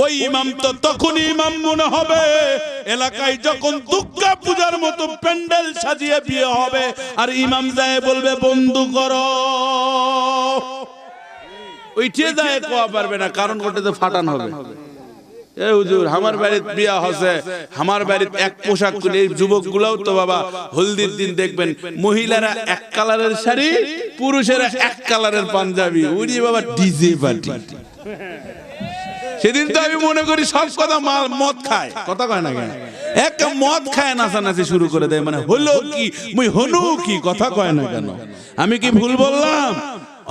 ওই ইমাম তো তখনই ইমাম মনে হবে এলাকায় যখন দুর্গা পূজার মতো প্যান্ডেল সাজিয়ে বিয়ে হবে আর ইমাম যায় বলবে বন্ধু করো, ওইটে যায় কোয়া পারবে না, কারণ ওটাতে ফাটান হবে। এ হুজুর আমার বাড়িতে বিয়া হচ্ছে, আমার বাড়িতে এক পোশাক করে এই যুবকগুলাও তো বাবা হলদির দিন দেখবেন মহিলারা এক কালারের শাড়ি, পুরুষেরা এক কালারের পাঞ্জাবি, ওই বাবা ডিজে পার্টি। সেদিন তো আমি মনে করি সব কথা মদ খায়, কথা কয় না কেন, এক মদ খায় নাচানাচি শুরু করে দেয়, মানে হলো কি মুই হনু কি, কথা কয় না কেন, আমি কি ভুল বললাম?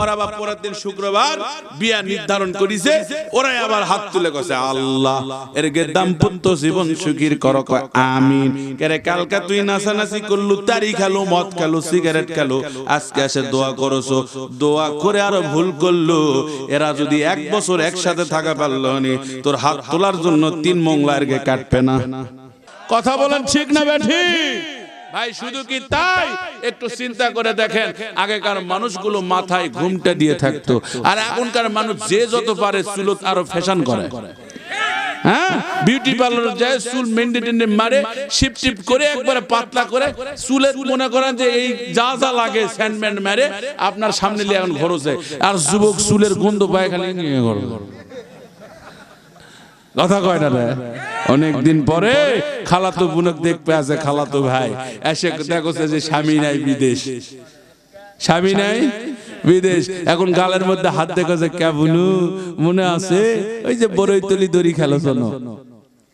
ওরা আবার পরের দিন শুক্রবার বিয়া নির্ধারণ করেছে, ওরাই আবার হাত তুলে কইছে আল্লাহ এর গে দাম্পত্য জীবন সুখীর করো, কয় আমিন। কেরে কালকা তুই নাচানাচি করলু, তারি খেলো, মদ খেলো, সিগারেট খেলো, আজকে এসে দোয়া করছো, দোয়া করে আরো ভুল করলো, এরা যদি এক বছর একসাথে থাকা পারলো নি, তোর হাত তোলার জন্য 3 মোংলা এর গে কাটবে না। কথা বলেন ঠিক না বেঠি ভাই? শুধু কি তাই? একটু চিন্তা করে দেখেন, আগেকার মানুষগুলো মাথায় ঘুমটা দিয়ে থাকতো, আর এখনকার মানুষ যে যত পারে চুলত আরো ফ্যাশন করে। হ্যাঁ, বিউটি পার্লারে যায়, চুল মেন্ডে টেন্ডে মারে, শিপ টিপ করে একবারে পাতলা করে চুলে মনে করেন যে এই যা যা লাগে স্যান্ডম্যান মারে আপনার সামনে নিয়ে এখন ঘরছে, আর যুবক চুলের গন্ধ পায় খালি কথা কয় না রে। অনেকদিন পরে খালাতো বোনক দেখতে আছে, খালাতো ভাই এসে দেখছে যে স্বামী নাই বিদেশ, স্বামী নাই বিদেশ, এখন গালের মধ্যে হাত দেখছে, কে বুনু মনে আছে ওই যে বড়ইতলি দড়ি খেলো শোনো,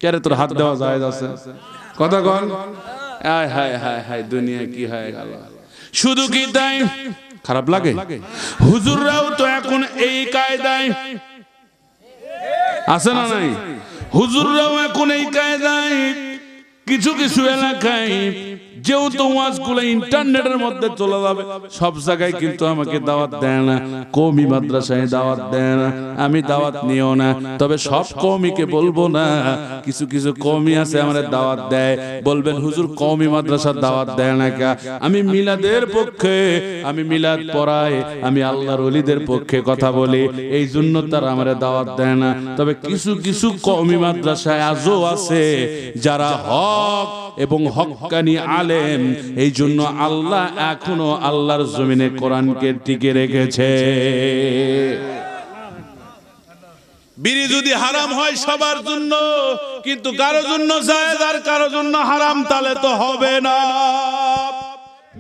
কে রে তোর হাত দেওয়া যায় আছে, কথা কন। হায় হায় হায় হায়, দুনিয়া কি হয়ে গেল। শুধু কি তাই, খারাপ লাগে? হুজুররাও তো এখন এই কায়দায় আছে না নাই? হুজুররাও এখন এই কায়দায় কিছু কিছু এলাকায় যেহেতু ওয়াজগুলো ইন্টারনেটের মধ্যে চলে যাবে, সব জায়গায় কিন্তু আমাকে দাওয়াত দেয় না, কওমি মাদ্রাসায় দাওয়াত দেয় না, আমি দাওয়াত নিও না। তবে সব কওমিকে বলবো না, কিছু কিছু কওমি আছে আমাদের দাওয়াত দেয়, বলবেন হুজুর কওমি মাদ্রাসার দাওয়াত দেয় না কে? আমি মিলাদের পক্ষে, আমি মিলাদ পড়াই, আমি আল্লাহর ওলিদের পক্ষে কথা বলি, এই জন্য তারা আমাদের দাওয়াত দেয় না। তবে কিছু কিছু কওমি মাদ্রাসায় আজও আছে যারা হক এবং হক্কানি আলেম, এই জন্য আল্লাহ এখনো আল্লাহর জমিনে কোরআনকে টিকে রেখেছে। বিড়ি যদি হারাম হয় সবার জন্য, কিন্তু কারো জন্য জায়েজ আর কারো জন্য হারাম, তাহলে তো হবে না।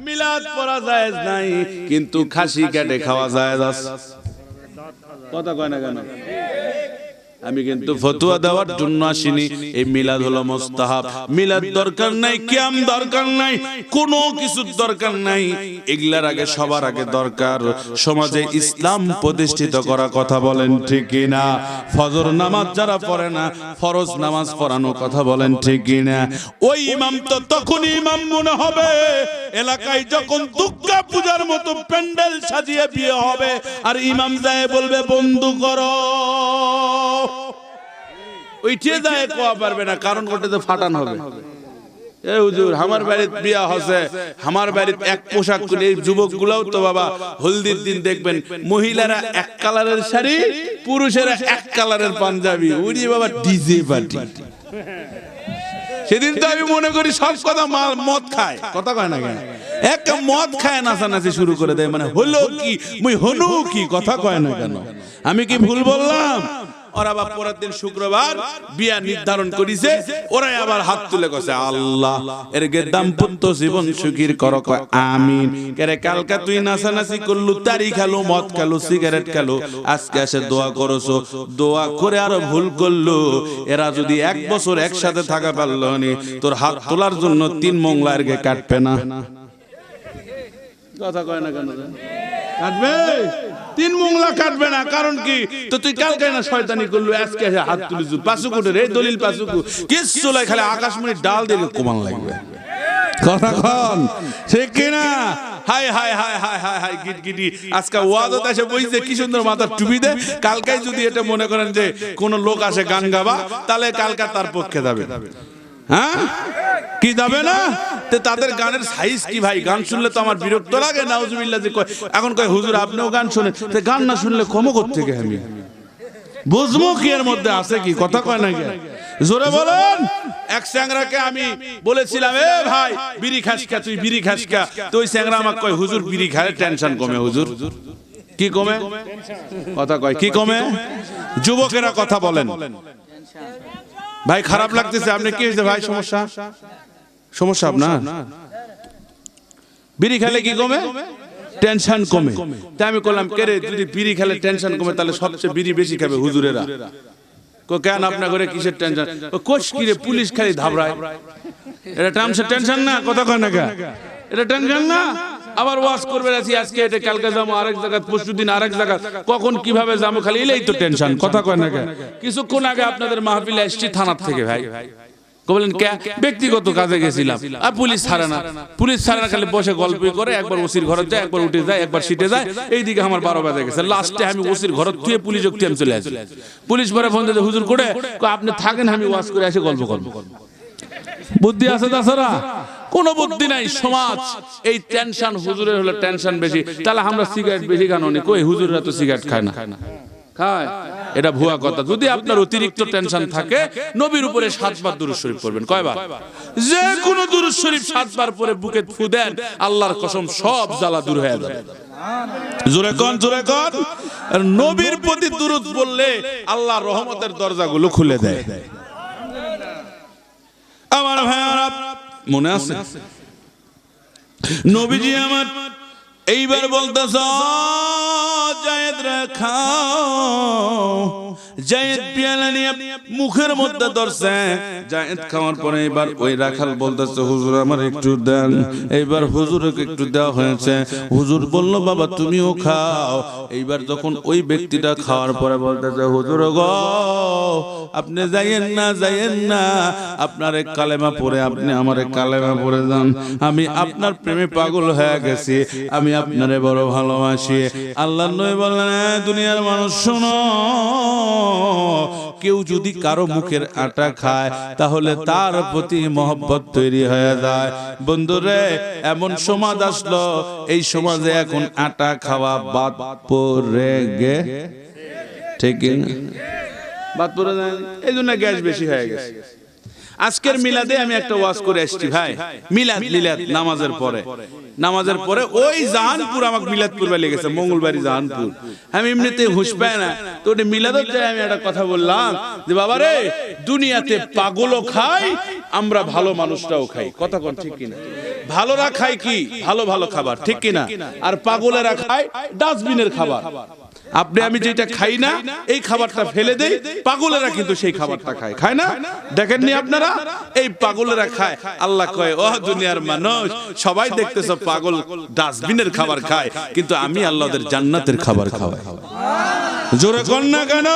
মিলাদ পড়া জায়েজ নাই, কিন্তু খাসি কেটে খাওয়া জায়েজ আছে, কথা কয় না কেন? আমি কিন্তু ফতোয়া দেওয়ার জন্য আসিনি। এই মিলাদ হলো মুস্তাহাব, মিলাদ দরকার নাই, কিয়াম দরকার নাই, কোনো কিছুর দরকার নাই। এগুলার আগে সবার আগে দরকার সমাজে ইসলাম প্রতিষ্ঠিত করা, কথা বলেন ঠিক কিনা? ফজর নামাজ যারা পড়ে না, ফরজ নামাজ পড়ানো, কথা বলেন ঠিক কিনা? ওই ইমাম তো তখনই ইমাম মনে হবে এলাকায় যখন দুর্গা পূজার মতো প্যান্ডেল সাজিয়ে বিয়ে হবে আর ইমাম যায় বলবে বন্ধু করো, ওইটে যায় কোয়া পারবে না, কারণ ওটাতে ফাটান হবে। এ হুজুর আমার বাড়িতে বিয়া হচ্ছে, আমার বাড়িতে এক পোশাক করে এই যুবকগুলাও তো বাবা হলদির দিন দেখবেন মহিলারা এক কালারের শাড়ি, পুরুষেরা এক কালারের পাঞ্জাবি, ওই বাবা ডিজে পার্টি। সেদিন তো আমি মনে করি সব কথা মদ খায়, কথা কয় না কেন, এক মদ খায় নাচানাচি শুরু করে দেয়, মানে হলো কি মুই হনু কি, কথা কয় না কেন, আমি কি ভুল বললাম? ওরা আবার পরের দিন শুক্রবার বিয়া নির্ধারণ করেছে, ওরাই আবার হাত তুলে কইছে আল্লাহ এর গে দাম্পত্য জীবন সুখীর করো, কয় আমিন। কেরে কালকা তুই নাচানাচি করলু, তারি খেলো, মদ খেলো, সিগারেট খেলো, আজকে এসে দোয়া করছো, দোয়া করে আরো ভুল করলো, এরা যদি এক বছর একসাথে থাকা পারলো নি, তোর হাত তোলার জন্য 3 মোংলা এর গে কাটবে না, কথা কয় না কেন? কাটবে, 3 মোংলা কাটবে না, কারণ কি? তো তুই কালকে না শয়তানি করলু, আজকে হাত তুলিছু, পাঁচুকুটের এই দলিল পাঁচুকু কিচ্ছু লাই, খালি আকাশমণি ডাল দিয়ে কমান লাগবে, কথা কন ঠিক কিনা? হাই হাই হাই হাই হাই হাই গিটগিটি, আজকে ওয়াজত এসে বইছে কি সুন্দর মাথার টুপি দে, কালকে যদি এটা মনে করেন যে কোন লোক আসে গান গাবা, তাহলে কালকা তার পক্ষে যাবে, হ্যাঁ কি যাবে না? তাদের গানের সাইজ কি ভাই? গান শুনলে তো আমার বিরক্ত লাগে, নাউজুবিল্লাহ যে কয়, এখন কয় হুজুর আপনিও গান শোনেন, গান না শুনলে ক্ষমা করতে গে আমি, বুঝবো কি এর মধ্যে আছে কি, কথা কয় না কে? জোরে বলেন। এক স্যাংরাকে আমি বলেছিলাম, এ ভাই বিড়ি খাস কা, তুই বিড়ি খাস কা? তো ওই স্যাংরা আমাকে কয়, হুজুর বিড়ি খালে টেনশন কমে। হুজুর কি কমে? কথা কয় কি কমে? যুবকেরা কথা বলেন। ভাই খারাপ লাগতেছে, আপনি কি হয়েছে ভাই? সমস্যা? সমস্যা আপনার? বিড়ি খেলে কি কমে? টেনশন কমে। তাই আমি বললাম, কে রে, যদি বিড়ি খেলে টেনশন কমে তাহলে সবচেয়ে বিড়ি বেশি খাবে হুজুরেরা। কেন আপনার ঘরে কিসের টেনশন? কোষ কি রে, পুলিশ খালি ধাবড়ায়, এটা টেনশন না? কথা কয় না কে? এটা টেনশন না? আবার ওয়াজ করবে আছি, আজকে এটা কালকে যাবো আরেক জায়গায়, পরশুদিন আরেক জায়গায়, কখন কিভাবে যাবো খালি এলেই তো টেনশন। কথা কয় না কে? কিছুক্ষণ আগে আপনাদের মাহফিলে এসছি থানার থেকে, ভাই বলেন কে? ব্যক্তিগত কাজে গেছিলাম, আর পুলিশ ছাড়ে না। পুলিশ ছাড়ে না, খালি বসে গল্প করে, একবার ওসির ঘরে যায়, একবার উঠে যায়, একবার সিটে যায়। এইদিকে আমার 12 বাজে গেছে। লাস্টে আমি ওসির ঘর থেকে পুলিশ আমি চলে আসি। পুলিশ পরে ফোন দিতে, হুজুর করে আপনি থাকেন, আমি ওয়াজ করে আসি, গল্প করবো। বুদ্ধি আছে তাছাড়া কোন বুদ্ধি নাই। সমাজ এই টেনশন, হুজুরের হলে টেনশন বেশি, তাহলে আমরা সিগারেট বেশি কেন নি? কই হুজুররা তো সিগারেট খায় না। খায়? এটা ভুয়া কথা। যদি আপনার অতিরিক্ত টেনশন থাকে, নবীর উপরে 7 বার দুরূদ শরীফ পড়বেন। কয়বার? যে কোন দুরূদ শরীফ 7 বার পরে বুকে ফু দেন, আল্লাহর কসম সব জ্বালা দূর হয়ে যাবে। জোরে কোন, জোরে কোন। নবীর প্রতি দুরূদ বললে আল্লাহর রহমতের দরজাগুলো খুলে দেয়। আমার ভাইরা মনে আছে, নবীজি আমার এইবার বলতেছ, জায়েদ রে খাও। জায়েদ পেয়ালা নিয়ে মুখের মধ্যে ধরছে। জায়েদ খাওয়ার পরে এবার ওই রাখাল বলতেছে, হুজুর আমার একটু দেন। এইবার হুজুরকে একটু দেওয়া হয়েছে। হুজুর বলল, বাবা তুমিও খাও। এইবার যখন ওই ব্যক্তিটা খাওয়ার পরে বলতেছে, হুজুর গো আপনি যাইয়েন না, যাইয়েন না, আপনার এক কালেমা পড়ে আপনি আমার কালেমা পড়ে যান। আমি আপনার প্রেমে পাগল হয়ে গেছি, আমি আপনারে বড় ভালোবাসি। আল্লাহর নবী বললেন, দুনিয়ার মানুষ শোনো, কেউ যদি কারো মুখের আটা খায় তাহলে তার প্রতি মহব্বত তৈরি হয়ে যায়। বন্ধুরে, এমন সমাজ আসলো, এই সমাজে এখন আটা খাওয়া বাদ পড়ে গে, ঠিক না? বাদ পড়ে যায়, এই জন্য গ্যাস বেশি হয়ে গেছে। আজকের মিলাদে আমি একটা ওয়াজ করে আসছি ভাই, মিলাদ নামাজের পরে ওই জাহানপুর আমাকে মিলাদ পূর্বে লেগেছে, মঙ্গলবাড়ি জাহানপুর। আমি এমনিতে হুঁশ পাই না, তো ওটা মিলাদের চাই আমি একটা কথা বললাম যে, বাবা রে, দুনিয়াতে পাগলও খাই, আমরা ভালো মানুষটাও খাই। কথা কোন ঠিক কিনা? ভালোরা খায় কি? ভালো ভালো খাবার, ঠিক কিনা? আর পাগলেরা খায় ডাস্টবিনের খাবার। আপনি আমি যেটা খাই না, এই খাবারটা ফেলে দেই, পাগলেরা কিন্তু সেই খাবারটা খায়। খায় না? দেখেননি আপনারা? এই পাগলেরা খায়। আল্লাহ কয়, ও দুনিয়ার মানুষ, সবাই দেখতেছো পাগল ডাস্টবিনের খাবার খায়, কিন্তু আমি আল্লাহ ওদের জান্নাতের খাবার খাওয়াই। জোরে কর না কেন?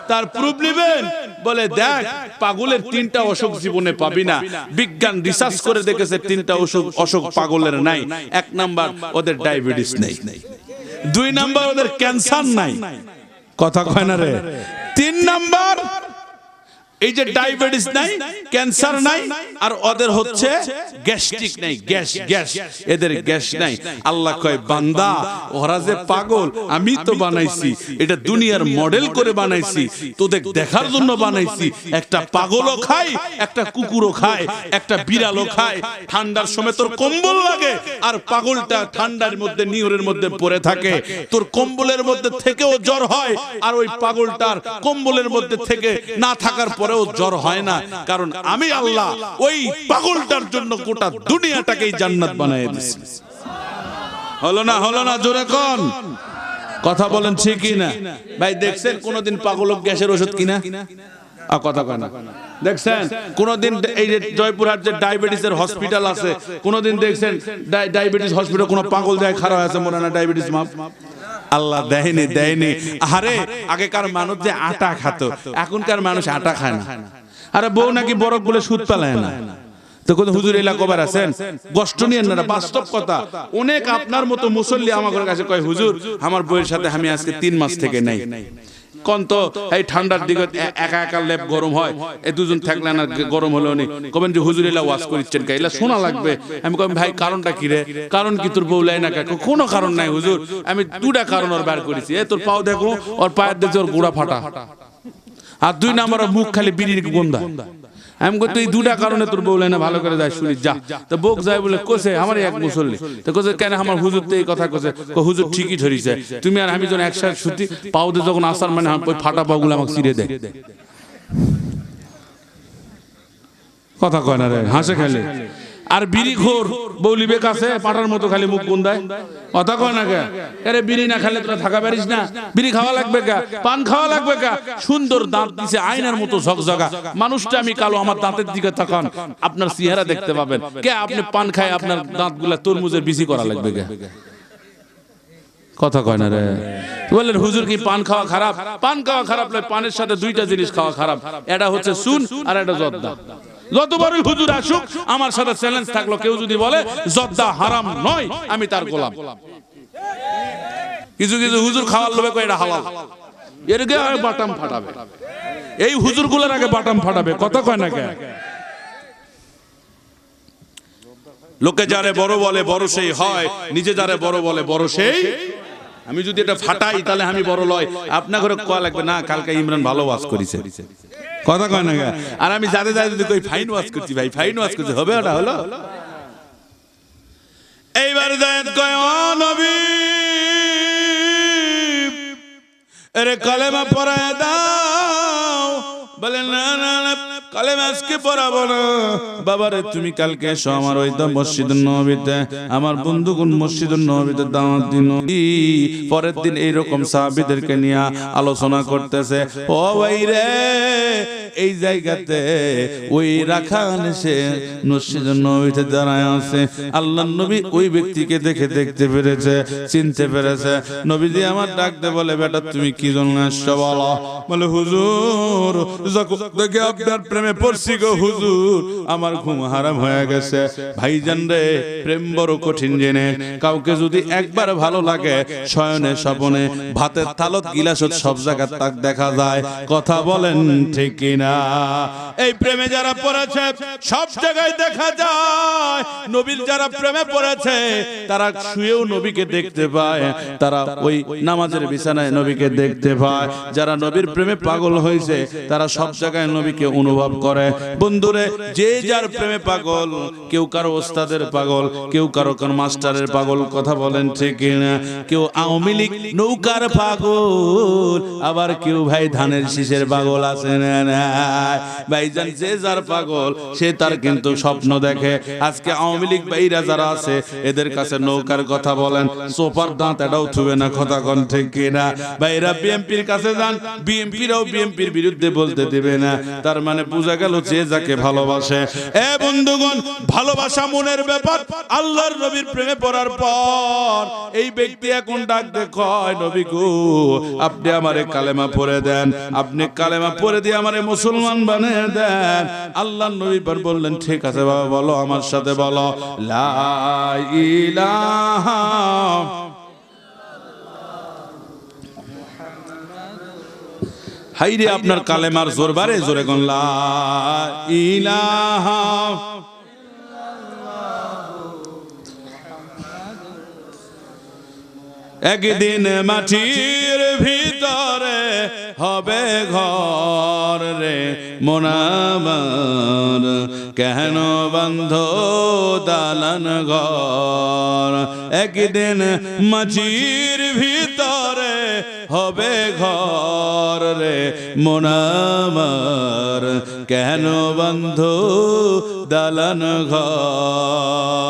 তার প্রুফ নেবেন? বলে দেখ, পাগলের 3টা অসুখ জীবনে পাবি না। বিজ্ঞান রিসার্চ করে দেখেছে 3টা অসুখ পাগলের নাই। 1 নাম্বার, ওদের ডায়াবেটিস নেই। 2 নাম্বার, ওদের ক্যান্সার নাই। কথা কয় না রে? 3 নাম্বার, এই যে ডায়াবেটিস নাই, ক্যান্সার নাই, আর ওদের হচ্ছে গ্যাস্ট্রিক নাই, গ্যাস, এদের গ্যাস নাই। আল্লাহ কয়, বান্দা ওরা যে পাগল, আমি তো বানাইছি, এটা দুনিয়ার মডেল করে বানাইছি, তোদের দেখার জন্য বানাইছি। একটা পাগলও খায়, একটা কুকুরও খায়, একটা বিড়ালও খায়। ঠান্ডার সময় তোর কম্বল লাগে, আর পাগলটা ঠান্ডার মধ্যে নিয়রের মধ্যে পড়ে থাকে। তোর কম্বলের মধ্যে থেকেও জ্বর হয়, আর ওই পাগলটার কম্বলের মধ্যে থেকে না থাকার পরেও জ্বর হয় না। কারণ আমি আল্লাহ ওই পাগলটার জন্য গোটা দুনিয়াটাকেই জান্নাত বানিয়ে দিয়েছি। হলো না? হলো না? জোরে কোন, কথা বলেন ঠিক কিনা? ভাই দেখছেন কোনদিন পাগল গ্যাসের ওষুধ কিনা? কথা কয় না। দেখছেন কোনদিন এই যে জয়পুরহাট যে ডায়াবেটিসের হসপিটাল আছে, কোনদিন দেখছেন ডায়াবেটিস হসপিটাল কোন পাগল যায় খারাপ আছে মনে না ডায়াবেটিস মাপ? আল্লাহ দেয়নি। আরে আগেকার মানুষ যে আটা খাত, এখনকার মানুষ আটা খায় না। আরে বউ নাকি বরফ বলে সুদ পালায় না। তো কোন হুজুর এলাকার আছেন, কষ্ট নিয়েন না, বাস্তব কথা। অনেক আপনার মতো মুসল্লি আমার কাছে কয়, হুজুর আমার বউয়ের সাথে আমি আজকে 3 মাস থেকে নাই। কোন তো এই ঠান্ডার দিকে একা একা লেপ গরম হয়, এই দুজন থাকলে না গরম হলো নি, কবেন যে হুজুর এলা ওয়াজ করিচ্ছেন কে, এলা শোনা লাগবে। আমি কই ভাই কারণটা কি রে? কারণ কি তোর বউ লাই না কে? কোনো কারণ নাই হুজুর, আমি দুটা কারণ ওর বার করেছি। এ তোর পাও দেখো, ওর পায়ের দেখছে ওর গোড়া ফাটা, আর 2 নাম্বার মুখ খালি বিড়ির গন্ধা। আমি কই তুই দুটা কারণে তোর বউ লাই না, ভালো করে যাই শুনি যা। তো বউ যায় বলে কোসে আমার এক মুসল্লি, তো কোসে কেন আমার হুজুর তো এই কথা কোসে, হুজুর ঠিকই ধরিছে, তুমি আর আমি যখন একসাথে শুতি পাও দিয়ে যখন আসার মানে ওই ফাটা পাগুলো আমাকে চিরে দেয়। কথা কয় না রে, হাসে খেলে। আর বিড়ি খোর বৌলিবে কাছে পাটার মতো খালি মুখ গুন্দায়, কথা কয় না কে? আরে বিড়ি না খেলে তোরা থাকা পারিস না? বিড়ি খাওয়া লাগবে কা, পান খাওয়া লাগবে কা? সুন্দর দাঁত দিছে আয়নার মতো ঝকঝকা, মানুষটা আমি কালো, আমার দাঁতের দিকে তাকান আপনার চেহারা দেখতে পাবেন কে? আপনি পান খায় আপনার দাঁতগুলা তরমুজের বিসি করা লাগবে কে? কথা কয় না রে। বললেন হুজুর কি পান খাওয়া খারাপ? পান খাওয়া খারাপ নয়, পানের সাথে 2টা জিনিস খাওয়া খারাপ, এটা হচ্ছে সুন আর এটা জর্দা। যতবারই হুজুর আসুক আমার সাথে চ্যালেঞ্জ থাকলো, কেউ যদি বলে জর্দা হারাম নয় আমি তার গোলাম। কিছু কিছু হুজুর খাওয়ার লোভে কয় এটা হালাল, এর আগে বাটাম ফাটাবে, এই হুজুরগুলোর আগে বাটাম ফাটাবে। কথা কয় না কে? লোকে যারে বড় বলে বড় সেই হয়, নিজে যারে বড় বলে বড় সেই। আমি যদি এটা ফাটাই তাহলে আমি বড় লয়, আপনার ঘরে কোয়া লাগবে না কালকে ইমরান ভালো ওয়াজ করেছে, কথা কয় না। আর আমি যাতে যাই যদি কই ফাইন ওয়াজ করছি, ভাই ফাইন ওয়াজ করছি, হবে ওটা হলো? এইবার দায়াত কয় ও নবী আরে কালেমা পড়ায় দাও। বলে না না না কালেমা আজকে পড়াবো না। বাবারে তুমি কালকে এসো আমার ওই মসজিদুন নববীতে, আমার বন্ধুগণ মসজিদুন নববীতে দাওয়াত দিন। পরের দিন এইরকম সাহাবীদেরকে নিয়ে আলোচনা করতেছে, ও ভাই রে এই জায়গাতে ওই রাখাল এসে মসজিদুন নববীতে দাঁড়ায় আছে। আল্লাহর নবী ওই ব্যক্তিকে দেখতে পেরেছে, চিনতে পেরেছে। নবীজি আমার ডাকতে বলে বেটা তুমি কি জন্য আসছো বলো? বলে হুজুর দেখে আপনার প্রেমে পড়ছি গো হুজুর, আমার ঘুম হারাম হয়ে গেছে। ভাইজান রে প্রেম বড় কঠিন জেনে, কাউকে যদি একবার ভালো লাগে শয়নে স্বপনে ভাতের থালত গিলাসত সব জায়গায় তাক দেখা যায়। কথা বলেন ঠিক কিনা? এই প্রেমে যারা পড়েছে সব জায়গায় দেখা যায়। নবীর যারা প্রেমে পড়েছে তারা শুয়েও নবীকে দেখতে পায়, তারা ওই নামাজের বিছানায় নবীকে দেখতে পায়। যারা নবীর প্রেমে পাগল হয়েছে তারা সব জায়গায় নবীকে অনুভব করে। বন্ধুরে যে যার প্রেমে পাগল, কেউ কারো ওস্তাদের পাগল, কেউ কারো কোন মাস্টারের পাগল। কথা বলেন ঠিক না? কেউ আওয়ামী লীগ নৌকার পাগল, আবার কেউ ভাই ধানের শীষের পাগল আছে না ভাইজান। যে যার পাগল সে তার কিন্তু স্বপ্ন দেখে। আজকে আওয়ামী লীগ ভাইরা যারা আছে এদের কাছে নৌকার কথা বলেন, সোফার দাঁত এটাও থুবে না। কথা কোন ঠিক কিনা? ভাইরা বিএনপির কাছে যান, বিএনপিরাও বিএনপির বিরুদ্ধে বলতে দিবে না। তার মানে বোঝা গেল যে যাকে ভালোবাসে। এ বন্ধুগণ ভালোবাসা মনের ব্যাপার। আল্লাহর নবীর প্রেমে পড়ার পর এই ব্যক্তি এখন ডাক দেয় নবী গো আপনি আমারে কালেমা পড়ে দেন, আপনি কালেমা পড়ে দিয়ে আমারে মুসলমান বানিয়ে দেন। আল্লাহর নবী পর বললেন ঠিক আছে বাবা বলো আমার সাথে বলো লা ইলাহা। হাইরে আপনার কালেমার জোর বারে জোরে কোন লা ইলাহা। একদিন মাটির ভিতরে হবে ঘর রে মোনাবার, কেন বন্ধ দালান ঘর। একদিন মাটির ভিতরে হবে ঘর রে মোনাবার, কেন বন্ধ দালান ঘর।